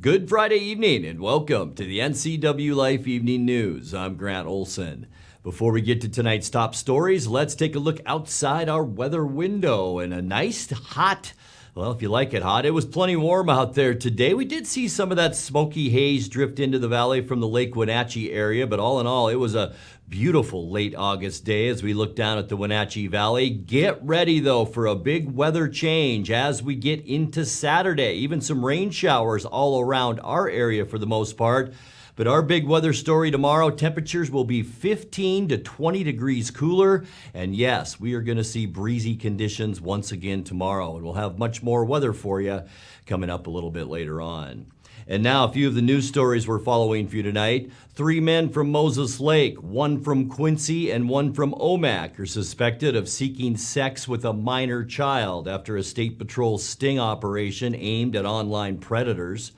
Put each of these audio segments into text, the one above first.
Good Friday evening and welcome to the NCWLIFE Evening News. I'm Grant Olson. Before we get to tonight's top stories, let's take a look outside our weather window and a nice hot, well, if you like it hot, it was plenty warm out there today. We did see some of that smoky haze drift into the valley from the Lake Wenatchee area, but all in all, it was a beautiful late August day as we look down at the Wenatchee Valley. Get ready, though, for a big weather change as we get into Saturday. Even some rain showers all around our area for the most part. But our big weather story tomorrow, temperatures will be 15 to 20 degrees cooler. And yes, we are going to see breezy conditions once again tomorrow. And we'll have much more weather for you coming up a little bit later on. And now a few of the news stories we're following for you tonight. 3 men from Moses Lake, 1 from Quincy and 1 from Omak are suspected of seeking sex with a minor child after a state patrol sting operation aimed at online predators.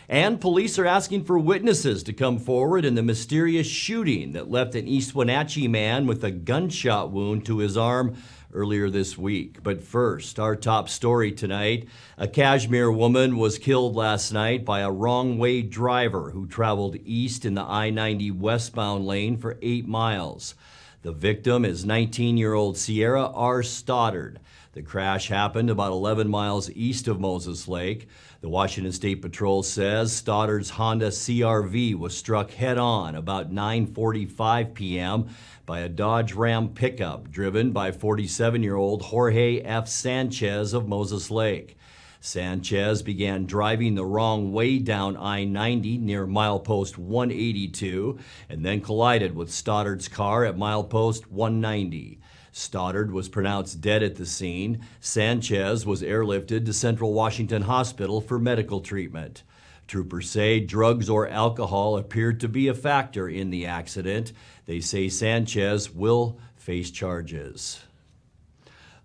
And police are asking for witnesses to come forward in the mysterious shooting that left an East Wenatchee man with a gunshot wound to his arm earlier this week. But first, our top story tonight. A Kashmir woman was killed last night by a wrong-way driver who traveled east in the I-90 westbound lane for 8 miles. The victim is 19-year-old Sierra R. Stoddard. The crash happened about 11 miles east of Moses Lake. The Washington State Patrol says Stoddard's Honda CR-V was struck head-on about 9:45 p.m. by a Dodge Ram pickup driven by 47-year-old Jorge F. Sanchez of Moses Lake. Sanchez began driving the wrong way down I-90 near milepost 182 and then collided with Stoddard's car at milepost 190. Stoddard was pronounced dead at the scene. Sanchez was airlifted to Central Washington Hospital for medical treatment. Troopers say drugs or alcohol appeared to be a factor in the accident. They say Sanchez will face charges.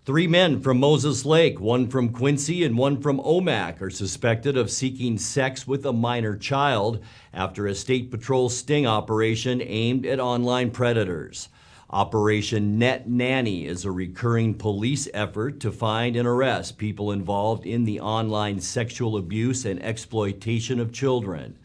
3 men from Moses Lake, 1 from Quincy and 1 from Omak, are suspected of seeking sex with a minor child after a state patrol sting operation aimed at online predators. Operation Net Nanny is a recurring police effort to find and arrest people involved in the online sexual abuse and exploitation of children.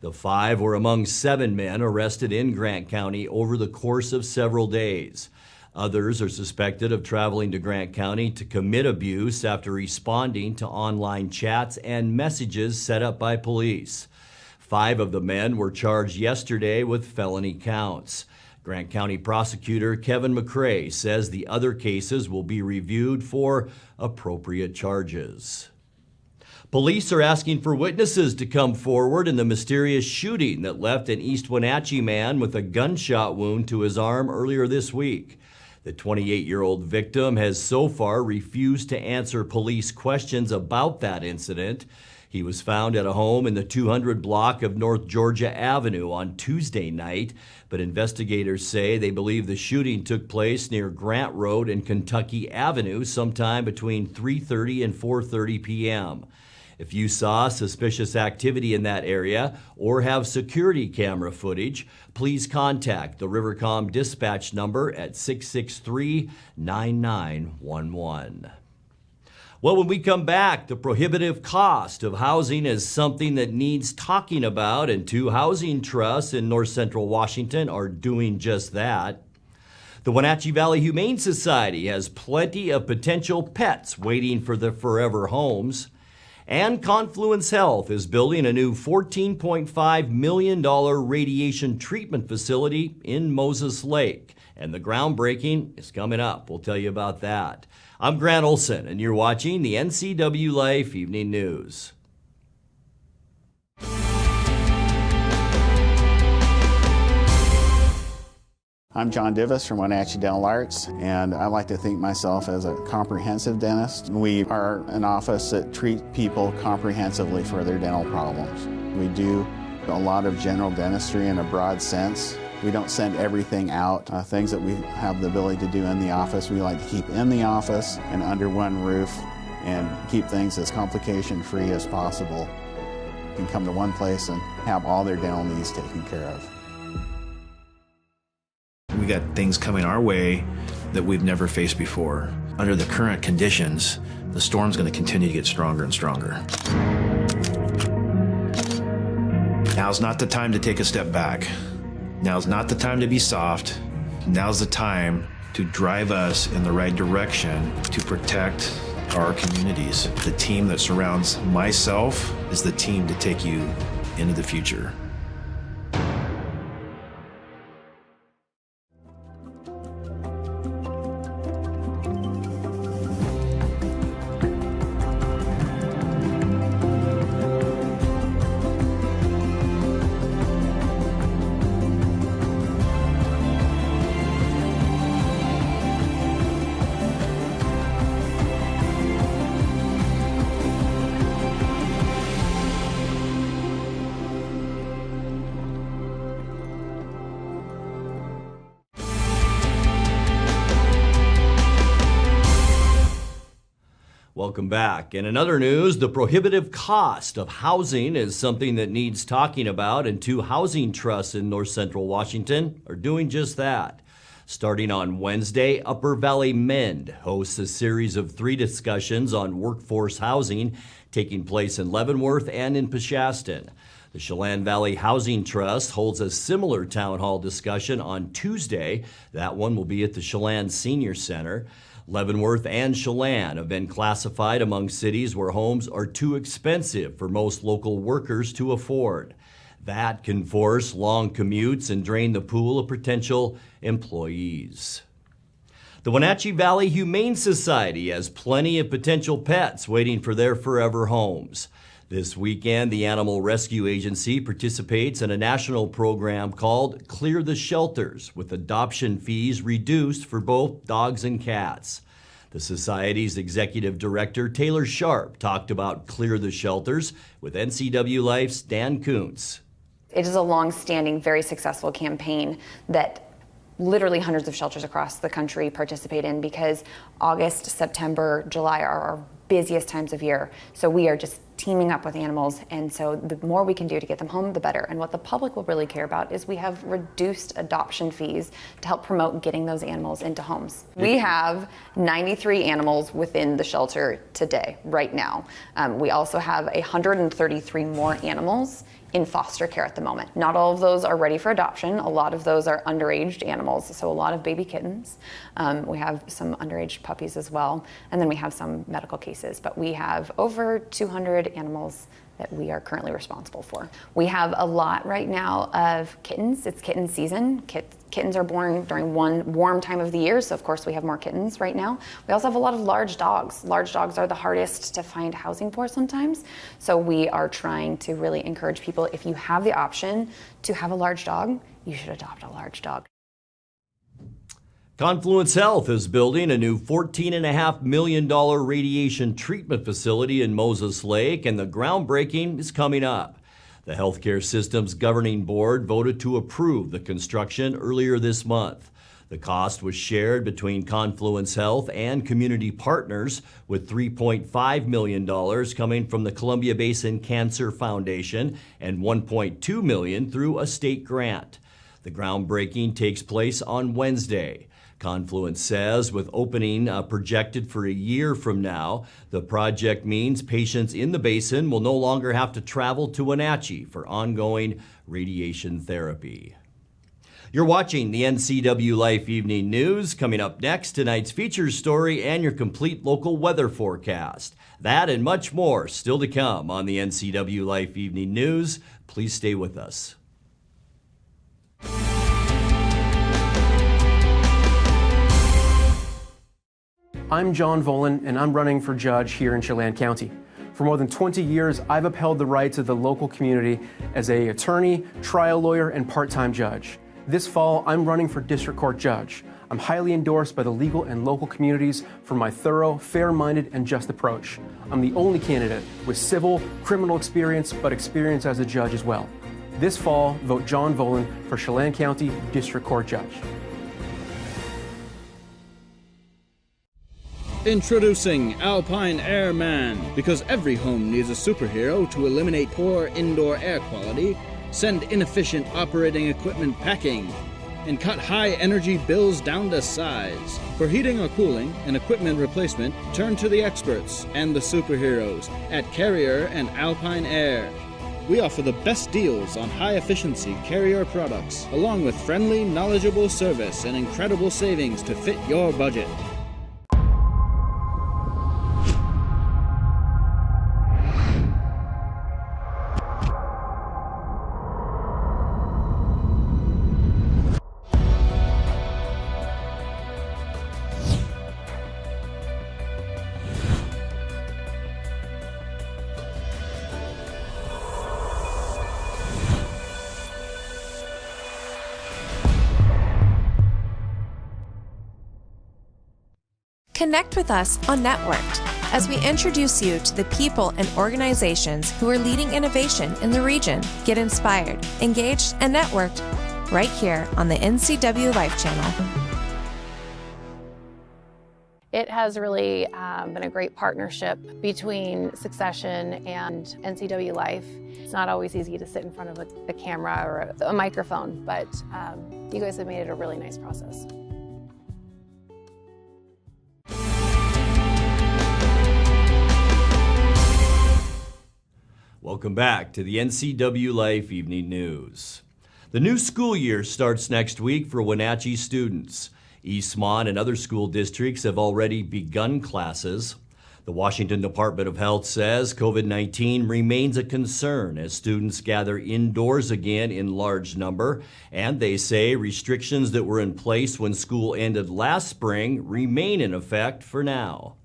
The 5 were among 7 men arrested in Grant County over the course of several days. Others are suspected of traveling to Grant County to commit abuse after responding to online chats and messages set up by police. 5 of the men were charged yesterday with felony counts. Grant County Prosecutor Kevin McCrae says the other cases will be reviewed for appropriate charges. Police are asking for witnesses to come forward in the mysterious shooting that left an East Wenatchee man with a gunshot wound to his arm earlier this week. The 28-year-old victim has so far refused to answer police questions about that incident. He was found at a home in the 200 block of North Georgia Avenue on Tuesday night, but investigators say they believe the shooting took place near Grant Road and Kentucky Avenue sometime between 3:30 and 4:30 p.m. If you saw suspicious activity in that area or have security camera footage, please contact the Rivercom dispatch number at 663-9911. Well, when we come back, the prohibitive cost of housing is something that needs talking about, and 2 housing trusts in north central Washington are doing just that. The Wenatchee Valley Humane Society has plenty of potential pets waiting for the forever homes. And Confluence Health is building a new $14.5 million radiation treatment facility in Moses Lake. And the groundbreaking is coming up. We'll tell you about that. I'm Grant Olson, and you're watching the NCWLIFE Evening News. I'm John Divis from Wenatchee Dental Arts, and I like to think myself as a comprehensive dentist. We are an office that treats people comprehensively for their dental problems. We do a lot of general dentistry in a broad sense. We don't send everything out. Things that we have the ability to do in the office, we like to keep in the office and under one roof and keep things as complication-free as possible. You can come to one place and have all their dental needs taken care of. We got things coming our way that we've never faced before. Under the current conditions, the storm's going to continue to get stronger and stronger. Now's not the time to take a step back. Now's not the time to be soft. Now's the time to drive us in the right direction to protect our communities. The team that surrounds myself is the team to take you into the future. Welcome back. And in other news, the prohibitive cost of housing is something that needs talking about, and 2 housing trusts in north central Washington are doing just that. Starting on Wednesday, Upper Valley Mend hosts a series of 3 discussions on workforce housing taking place in Leavenworth and in Peshastin. The Chelan Valley Housing Trust holds a similar town hall discussion on Tuesday. That one will be at the Chelan Senior Center. Leavenworth and Chelan have been classified among cities where homes are too expensive for most local workers to afford. That can force long commutes and drain the pool of potential employees. The Wenatchee Valley Humane Society has plenty of potential pets waiting for their forever homes. This weekend, the Animal Rescue Agency participates in a national program called Clear the Shelters, with adoption fees reduced for both dogs and cats. The Society's Executive Director, Taylor Sharp, talked about Clear the Shelters with NCWLIFE's Dan Kuntz. It is a long-standing, very successful campaign that literally hundreds of shelters across the country participate in, because August, September, July are our busiest times of year. So we are just teaming up with animals, and so the more we can do to get them home, the better. And what the public will really care about is we have reduced adoption fees to help promote getting those animals into homes. We have 93 animals within the shelter today, right now. We also have 133 more animals in foster care at the moment. Not all of those are ready for adoption. A lot of those are underage animals, so a lot of baby kittens. We have some underage puppies as well, and then we have some medical cases, but we have over 200 animals that we are currently responsible for. We have a lot right now of kittens. It's kitten season. Kittens are born during one warm time of the year, so of course we have more kittens right now. We also have a lot of large dogs. Large dogs are the hardest to find housing for sometimes, so we are trying to really encourage people, if you have the option to have a large dog, you should adopt a large dog. Confluence Health is building a new $14.5 million radiation treatment facility in Moses Lake, and the groundbreaking is coming up. The healthcare system's governing board voted to approve the construction earlier this month. The cost was shared between Confluence Health and community partners, with $3.5 million coming from the Columbia Basin Cancer Foundation and $1.2 million through a state grant. The groundbreaking takes place on Wednesday. Confluence says with opening projected for a year from now, the project means patients in the basin will no longer have to travel to Wenatchee for ongoing radiation therapy. You're watching the NCWLIFE Evening News. Coming up next, tonight's features story and your complete local weather forecast. That and much more still to come on the NCWLIFE Evening News. Please stay with us. I'm John Volan, and I'm running for judge here in Chelan County. For more than 20 years, I've upheld the rights of the local community as an attorney, trial lawyer, and part-time judge. This fall, I'm running for district court judge. I'm highly endorsed by the legal and local communities for my thorough, fair-minded, and just approach. I'm the only candidate with civil, criminal experience, but experience as a judge as well. This fall, vote John Volan for Chelan County District Court Judge. Introducing Alpine Airman. Because every home needs a superhero to eliminate poor indoor air quality, send inefficient operating equipment packing, and cut high energy bills down to size. For heating or cooling and equipment replacement, turn to the experts and the superheroes at Carrier and Alpine Air. We offer the best deals on high-efficiency Carrier products, along with friendly, knowledgeable service and incredible savings to fit your budget. Connect with us on Networked as we introduce you to the people and organizations who are leading innovation in the region. Get inspired, engaged, and networked right here on the NCWLIFE channel. It has really been a great partnership between Succession and NCWLIFE. It's not always easy to sit in front of a camera or a microphone, but you guys have made it a really nice process. Welcome back to the NCWLIFE Evening News. The new school year starts next week for Wenatchee students. Eastmont and other school districts have already begun classes. The Washington Department of Health says COVID-19 remains a concern as students gather indoors again in large number, and they say restrictions that were in place when school ended last spring remain in effect for now.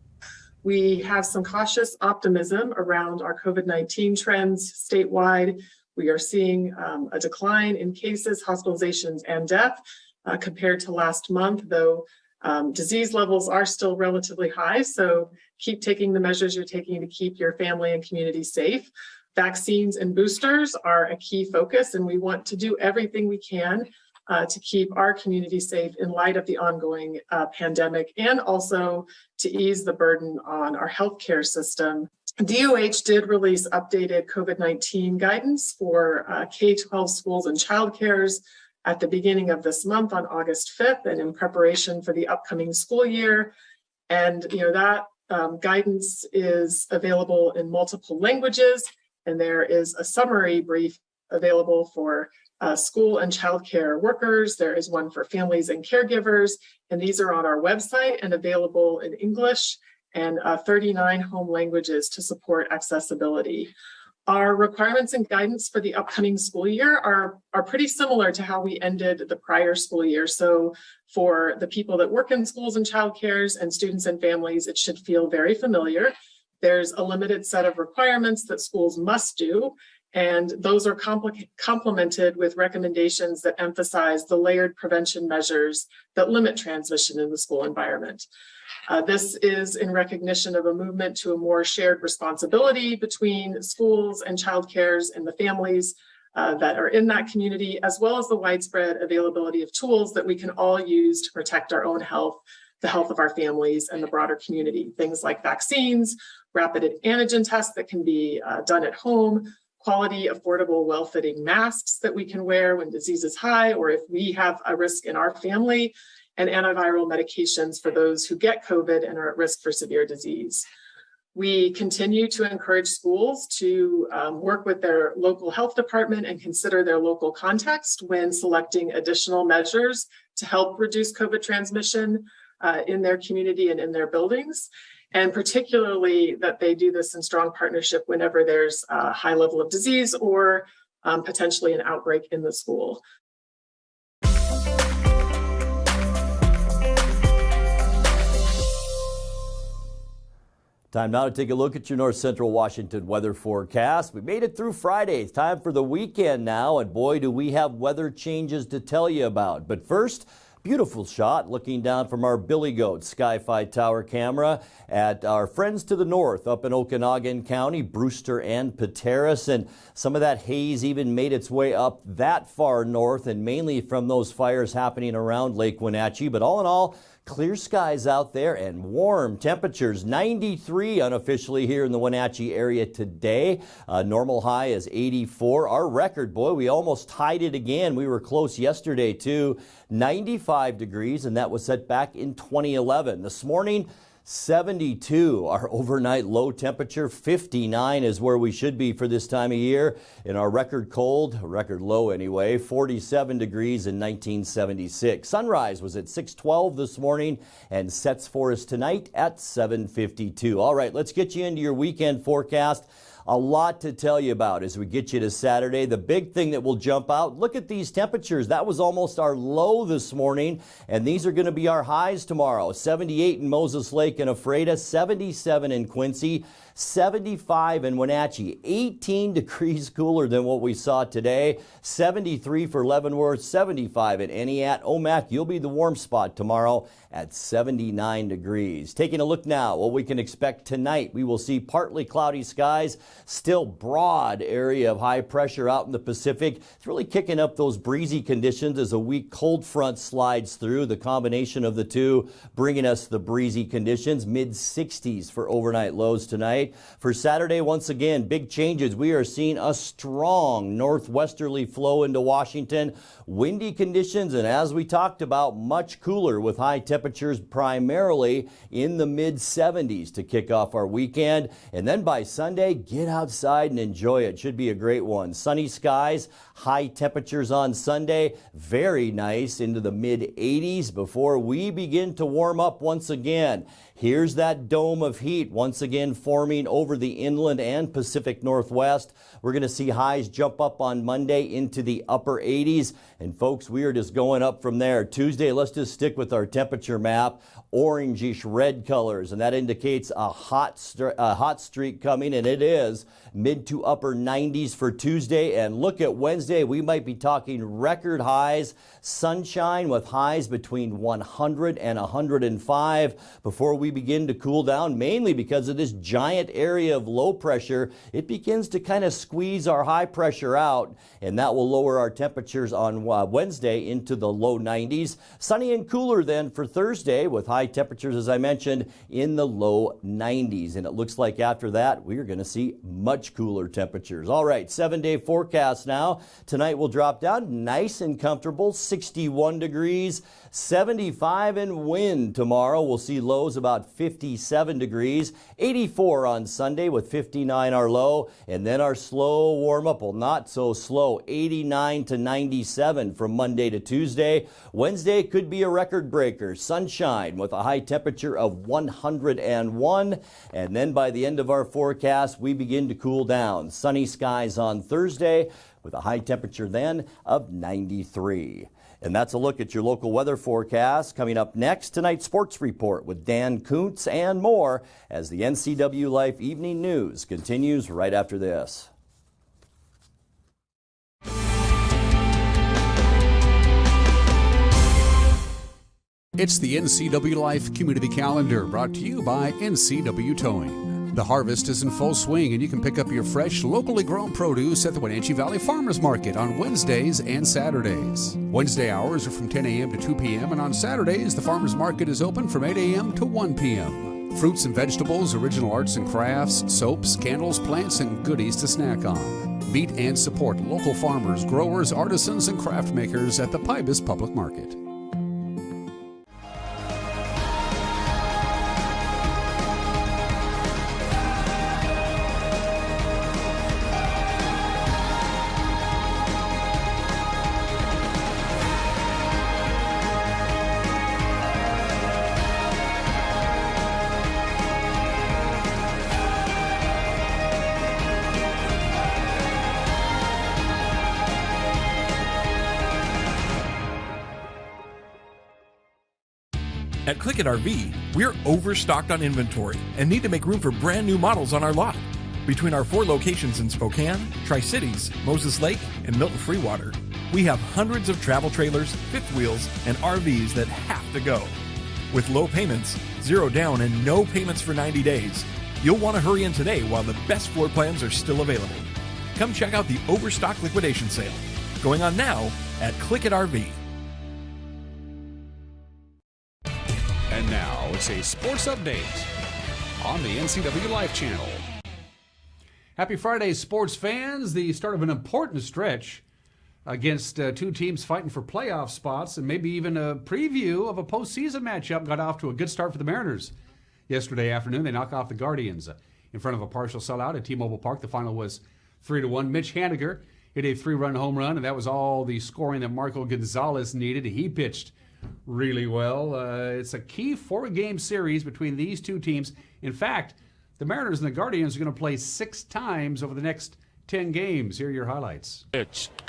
We have some cautious optimism around our COVID-19 trends statewide. We are seeing a decline in cases, hospitalizations, and death compared to last month, though disease levels are still relatively high. So keep taking the measures you're taking to keep your family and community safe. Vaccines and boosters are a key focus, and we want to do everything we can to keep our community safe in light of the ongoing pandemic, and also to ease the burden on our healthcare system. DOH did release updated COVID-19 guidance for K-12 schools and childcares at the beginning of this month on August 5th, and in preparation for the upcoming school year. And that guidance is available in multiple languages, and there is a summary brief available for school and childcare workers. There is one for families and caregivers, and these are on our website and available in English and 39 home languages to support accessibility. Our requirements and guidance for the upcoming school year are pretty similar to how we ended the prior school year. So for the people that work in schools and childcares and students and families, it should feel very familiar. There's a limited set of requirements that schools must do, and those are complemented with recommendations that emphasize the layered prevention measures that limit transmission in the school environment. This is in recognition of a movement to a more shared responsibility between schools and childcares and the families that are in that community, as well as the widespread availability of tools that we can all use to protect our own health, the health of our families, and the broader community. Things like vaccines, rapid antigen tests that can be done at home, quality, affordable, well-fitting masks that we can wear when disease is high or if we have a risk in our family, and antiviral medications for those who get COVID and are at risk for severe disease. We continue to encourage schools to work with their local health department and consider their local context when selecting additional measures to help reduce COVID transmission in their community and in their buildings. And particularly that they do this in strong partnership whenever there's a high level of disease or potentially an outbreak in the school. Time now to take a look at your North Central Washington weather forecast. We made it through Friday. It's time for the weekend now, and boy, do we have weather changes to tell you about. But first, beautiful shot looking down from our Billy Goat Sky-Fi Tower camera at our friends to the north up in Okanagan County, Brewster and Pateros. And some of that haze even made its way up that far north, and mainly from those fires happening around Lake Wenatchee. But all in all, clear skies out there and warm temperatures. 93 unofficially here in the Wenatchee area today. Normal high is 84. Our record, boy, we almost tied it again. We were close yesterday too. 95 degrees, and that was set back in 2011. This morning, 72, our overnight low temperature. 59 is where we should be for this time of year. In our record cold, record low anyway, 47 degrees in 1976. Sunrise was at 6:12 this morning and sets for us tonight at 7:52. All right, let's get you into your weekend forecast. A lot to tell you about as we get you to Saturday. The big thing that will jump out, look at these temperatures. That was almost our low this morning, and these are going to be our highs tomorrow. 78 in Moses Lake and Ephrata, 77 in Quincy, 75 in Wenatchee, 18 degrees cooler than what we saw today, 73 for Leavenworth, 75 at Entiat. Omak, you'll be the warm spot tomorrow at 79 degrees. Taking a look now, what we can expect tonight. We will see partly cloudy skies, still broad area of high pressure out in the Pacific. It's really kicking up those breezy conditions as a weak cold front slides through. The combination of the two bringing us the breezy conditions, mid-60s for overnight lows tonight. For Saturday, once again, big changes. We are seeing a strong northwesterly flow into Washington. Windy conditions, and as we talked about, much cooler with high temperatures primarily in the mid-70s to kick off our weekend. And then by Sunday, get outside and enjoy it. Should be a great one. Sunny skies, high temperatures on Sunday. Very nice into the mid-80s before we begin to warm up once again. Here's that dome of heat once again forming over the inland and Pacific Northwest. We're going to see highs jump up on Monday into the upper 80s. And folks, we are just going up from there. Tuesday, let's just stick with our temperature map. Orangish red colors, and that indicates a hot streak coming, and it is mid to upper 90s for Tuesday. And look at Wednesday, we might be talking record highs, sunshine with highs between 100 and 105 before we begin to cool down, mainly because of this giant area of low pressure. It begins to kind of squeeze our high pressure out, and that will lower our temperatures on Wednesday into the low 90s. Sunny and cooler then for Thursday with high temperatures, as I mentioned, in the low 90s. And it looks like after that, we are going to see much cooler temperatures. All right, 7-day forecast now. Tonight will drop down nice and comfortable, 61 degrees, 75 in wind tomorrow. We'll see lows about 57 degrees, 84 on Sunday with 59 our low. And then our slow warm up, well, not so slow, 89 to 97 from Monday to Tuesday. Wednesday could be a record breaker. Sunshine with a high temperature of 101. And then by the end of our forecast, we begin to cool down. Sunny skies on Thursday with a high temperature then of 93. And that's a look at your local weather forecast. Coming up next, tonight's sports report with Dan Kuntz and more as the NCWLIFE Evening News continues right after this. It's the NCWLIFE Community Calendar, brought to you by NCW Towing. The harvest is in full swing, and you can pick up your fresh, locally grown produce at the Wenatchee Valley Farmers Market on Wednesdays and Saturdays. Wednesday hours are from 10 a.m. to 2 p.m., and on Saturdays, the Farmers Market is open from 8 a.m. to 1 p.m. Fruits and vegetables, original arts and crafts, soaps, candles, plants, and goodies to snack on. Meet and support local farmers, growers, artisans, and craft makers at the Pybus Public Market. At Click It RV, we're overstocked on inventory and need to make room for brand new models on our lot. Between our 4 locations in Spokane, Tri-Cities, Moses Lake, and Milton Freewater, we have hundreds of travel trailers, fifth wheels, and RVs that have to go. With low payments, 0 down, and no payments for 90 days, you'll want to hurry in today while the best floor plans are still available. Come check out the Overstock Liquidation Sale, going on now at Click It RV. And now it's a sports update on the NCWLIFE channel. Happy Friday, sports fans. The start of an important stretch against 2 teams fighting for playoff spots, and maybe even a preview of a postseason matchup got off to a good start for the Mariners yesterday afternoon. They knock off the Guardians in front of a partial sellout at T-Mobile Park. The final was 3-1. Mitch Haniger hit a 3-run home run, and that was all the scoring that Marco Gonzalez needed. He pitched really well. It's a key 4-game series between these two teams. In fact, the Mariners and the Guardians are going to play 6 times over the next 10 games. Here are your highlights.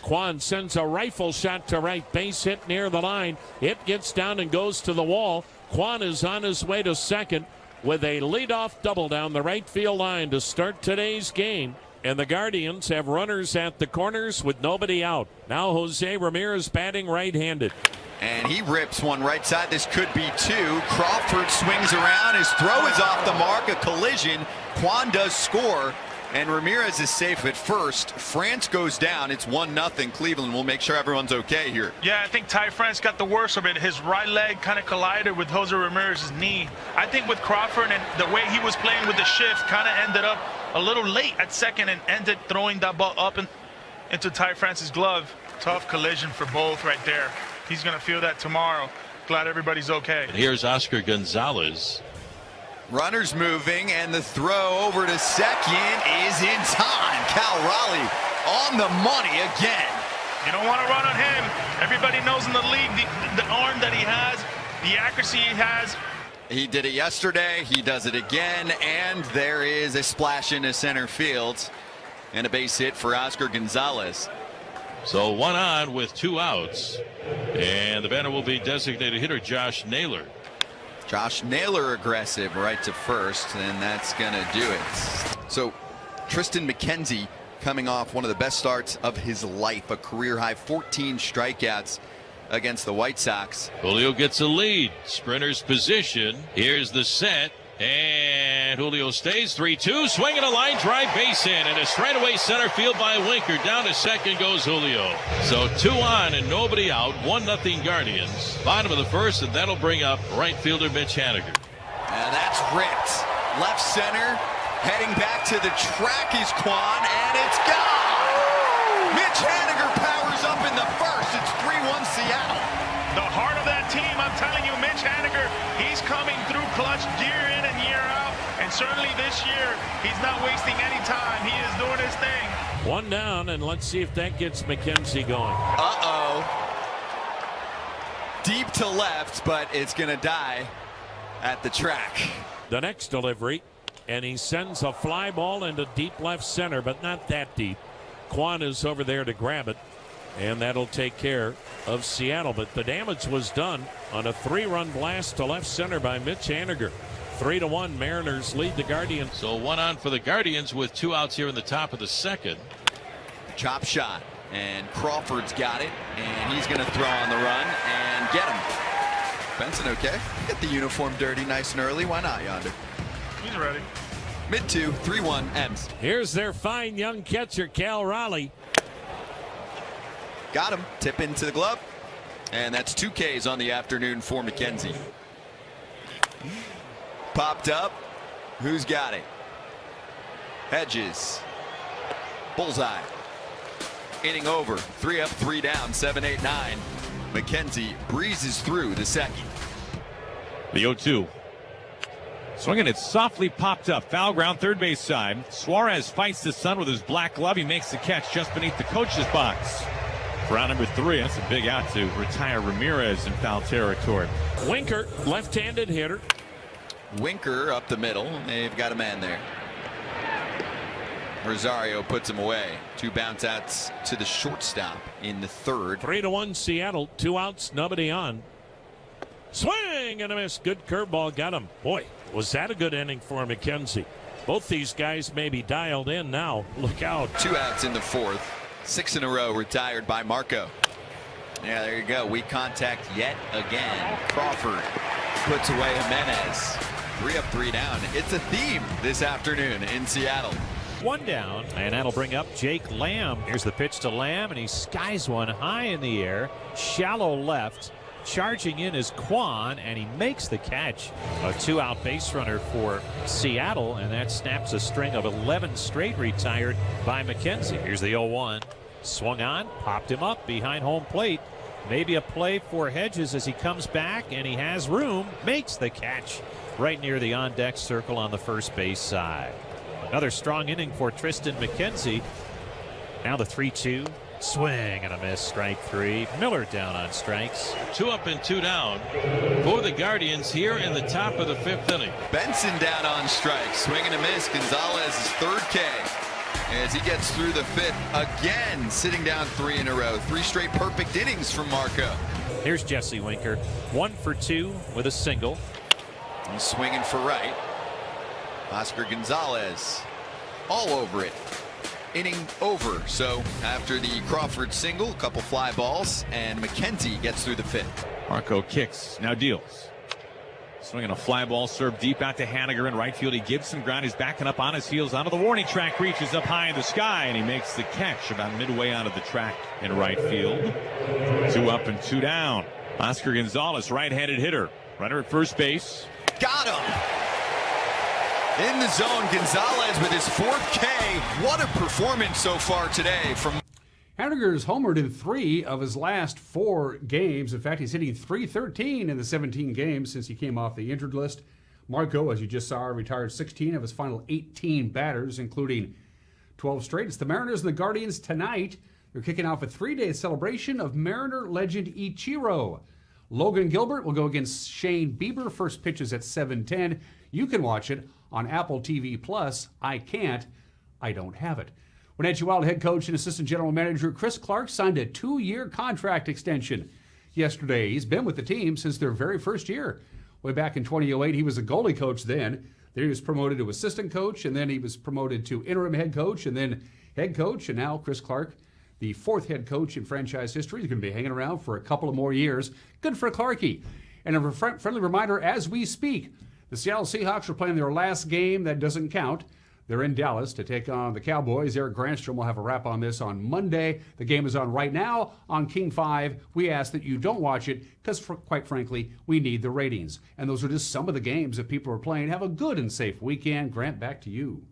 Quan sends a rifle shot to right, base hit near the line. It gets down and goes to the wall. Quan is on his way to second with a leadoff double down the right field line to start today's game. And the Guardians have runners at the corners with nobody out. Now Jose Ramirez batting right-handed. And he rips one right side. This could be 2. Crawford swings around. His throw is off the mark. A collision. Quan does score. And Ramirez is safe at first. France goes down. It's 1-0 Cleveland. We'll make sure everyone's okay here. Yeah, I think Ty France got the worst of it. His right leg kind of collided with Jose Ramirez's knee. I think with Crawford and the way he was playing with the shift, kind of ended up a little late at second and ended throwing that ball up into Ty France's glove. Tough collision for both right there. He's going to feel that tomorrow. Glad everybody's okay. And here's Oscar Gonzalez. Runners moving, and the throw over to second is in time. Cal Raleigh on the money again. You don't want to run on him. Everybody knows in the league the arm that he has, the accuracy he has. He did it yesterday. He does it again, and there is a splash into center field and a base hit for Oscar Gonzalez. So 1 on with 2 outs, and the batter will be designated hitter Josh Naylor. Josh Naylor aggressive right to first, and that's going to do it. So Tristan McKenzie coming off one of the best starts of his life, a career-high 14 strikeouts against the White Sox. Julio gets a lead. Sprinter's position. Here's the set. And Julio stays 3-2. Swinging a line drive base hit. And a straightaway center field by Winker. Down to second goes Julio. So 2 on and nobody out. 1-0 Guardians. Bottom of the first, and that'll bring up right fielder Mitch Haniger. And that's ripped. Left center. Heading back to the track is Quan, and it's gone! Mitch Haniger powers up in the first. It's 3-1 Seattle. The heart of that team, I'm telling you, Mitch Haniger, he's coming through clutch year in and year out. And certainly this year, he's not wasting any time. He is doing his thing. 1 down, and let's see if that gets McKenzie going. Uh-oh. Deep to left, but it's going to die at the track. The next delivery, and he sends a fly ball into deep left center, but not that deep. Quan is over there to grab it, and that'll take care of Seattle. But the damage was done on a 3-run blast to left center by Mitch Haniger. 3-1 Mariners lead the Guardians. So 1 on for the Guardians with 2 outs here in the top of the second. Chop shot, and Crawford's got it, and he's going to throw on the run and get him. Benson okay? Get the uniform dirty nice and early. Why not, Yonder? He's ready. Mid-2, 3-1, ends. Here's their fine young catcher, Cal Raleigh. Got him. Tip into the glove. And that's 2 Ks on the afternoon for McKenzie. Popped up. Who's got it? Hedges. Bullseye. Inning over. 3 up, 3 down, 7, 8, 9. McKenzie breezes through the second. The 0-2. Swinging it softly popped up. Foul ground, third base side. Suarez fights the sun with his black glove. He makes the catch just beneath the coach's box. For round number 3, that's a big out to retire Ramirez in foul territory. Winker, left-handed hitter. Winker up the middle. They've got a man there. Rosario puts him away. 2 bounce outs to the shortstop in the third. 3-1 Seattle. 2 outs, nobody on. Swing and a miss. Good curveball, got him. Boy, was that a good inning for McKenzie. Both these guys may be dialed in now. Look out. 2 outs in the fourth. 6 in a row retired by Marco. Yeah, there you go. Weak contact yet again. Crawford puts away Jimenez. 3 up, 3 down. It's a theme this afternoon in Seattle. 1 down, and that'll bring up Jake Lamb. Here's the pitch to Lamb, and he skies one high in the air. Shallow left. Charging in is Quan, and he makes the catch. A 2-out base runner for Seattle, and that snaps a string of 11 straight retired by McKenzie. Here's the 0-1. Swung on, popped him up behind home plate. Maybe a play for Hedges as he comes back, and he has room. Makes the catch right near the on-deck circle on the first base side. Another strong inning for Tristan McKenzie. Now the 3-2. Swing and a miss, strike three. Miller down on strikes. 2 up and 2 down for the Guardians here in the top of the 5th inning. Benson down on strikes. Swing and a miss. Gonzalez is 3rd K as he gets through the 5th again, sitting down 3 in a row. 3 straight perfect innings from Marco. Here's Jesse Winker. 1 for 2 with a single. He's swinging for right. Oscar Gonzalez all over it. Inning over. So after the Crawford single, a couple fly balls, and McKenzie gets through the 5th. Marco kicks, now deals. Swinging a fly ball, served deep out to Haniger in right field. He gives some ground. He's backing up on his heels onto the warning track, reaches up high in the sky, and he makes the catch about midway onto the track in right field. 2 up and 2 down. Oscar Gonzalez, right-handed hitter. Runner at first base. Got him! In the zone, Gonzalez with his 4th K. What a performance so far today from Haniger's homered in 3 of his last 4 games. In fact, he's hitting .313 in the 17 games since he came off the injured list. Marco, as you just saw, retired 16 of his final 18 batters, including 12 straight. It's the Mariners and the Guardians tonight. They're kicking off a 3-day celebration of Mariner legend Ichiro. Logan Gilbert will go against Shane Bieber. First pitch is at 7:10. You can watch it on Apple TV Plus. I can't. I don't have it. Wenatchee Wild head coach and assistant general manager Chris Clark signed a 2-year contract extension yesterday. He's been with the team since their very first year. Way back in 2008, he was a goalie coach then. Then he was promoted to assistant coach, and then he was promoted to interim head coach, and then head coach. And now Chris Clark, the 4th head coach in franchise history, is going to be hanging around for a couple of more years. Good for Clarkie. And a friendly reminder as we speak, the Seattle Seahawks are playing their last game that doesn't count. They're in Dallas to take on the Cowboys. Eric Granstrom will have a wrap on this on Monday. The game is on right now on King 5. We ask that you don't watch it because, quite frankly, we need the ratings. And those are just some of the games that people are playing. Have a good and safe weekend. Grant, back to you.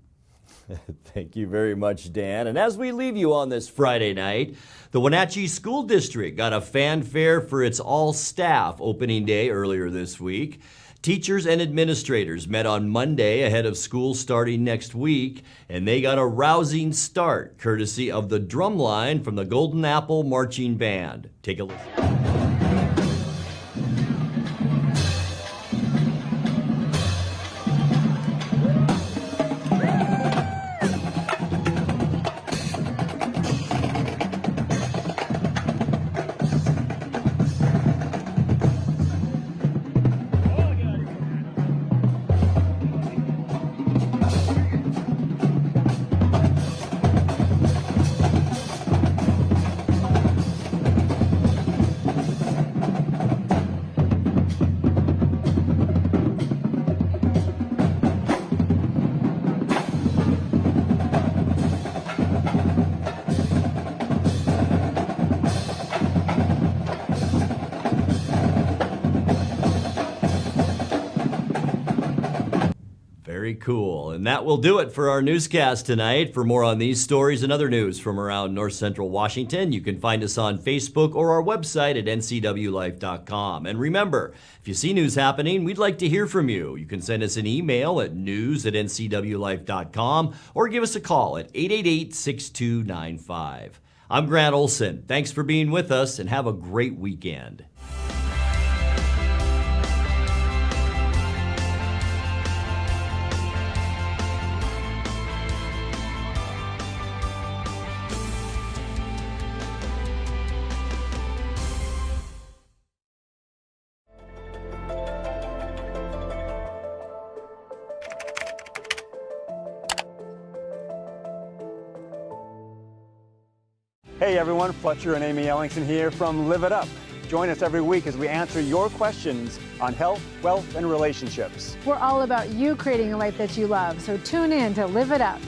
Thank you very much, Dan. And as we leave you on this Friday night, the Wenatchee School District got a fanfare for its all-staff opening day earlier this week. Teachers and administrators met on Monday ahead of school starting next week, and they got a rousing start courtesy of the drumline from the Golden Apple Marching Band. Take a listen. Very cool. And that will do it for our newscast tonight. For more on these stories and other news from around North Central Washington, you can find us on Facebook or our website at ncwlife.com. And remember, if you see news happening, we'd like to hear from you. You can send us an email at news@ncwlife.com or give us a call at 888-6295. I'm Grant Olson. Thanks for being with us and have a great weekend. Hey everyone, Fletcher and Amy Ellingson here from Live It Up. Join us every week as we answer your questions on health, wealth, and relationships. We're all about you creating a life that you love, so tune in to Live It Up.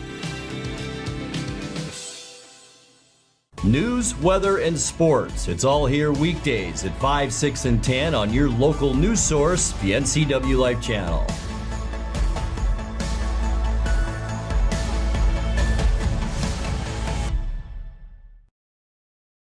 News, weather, and sports. It's all here weekdays at 5, 6, and 10 on your local news source, the NCW Life channel.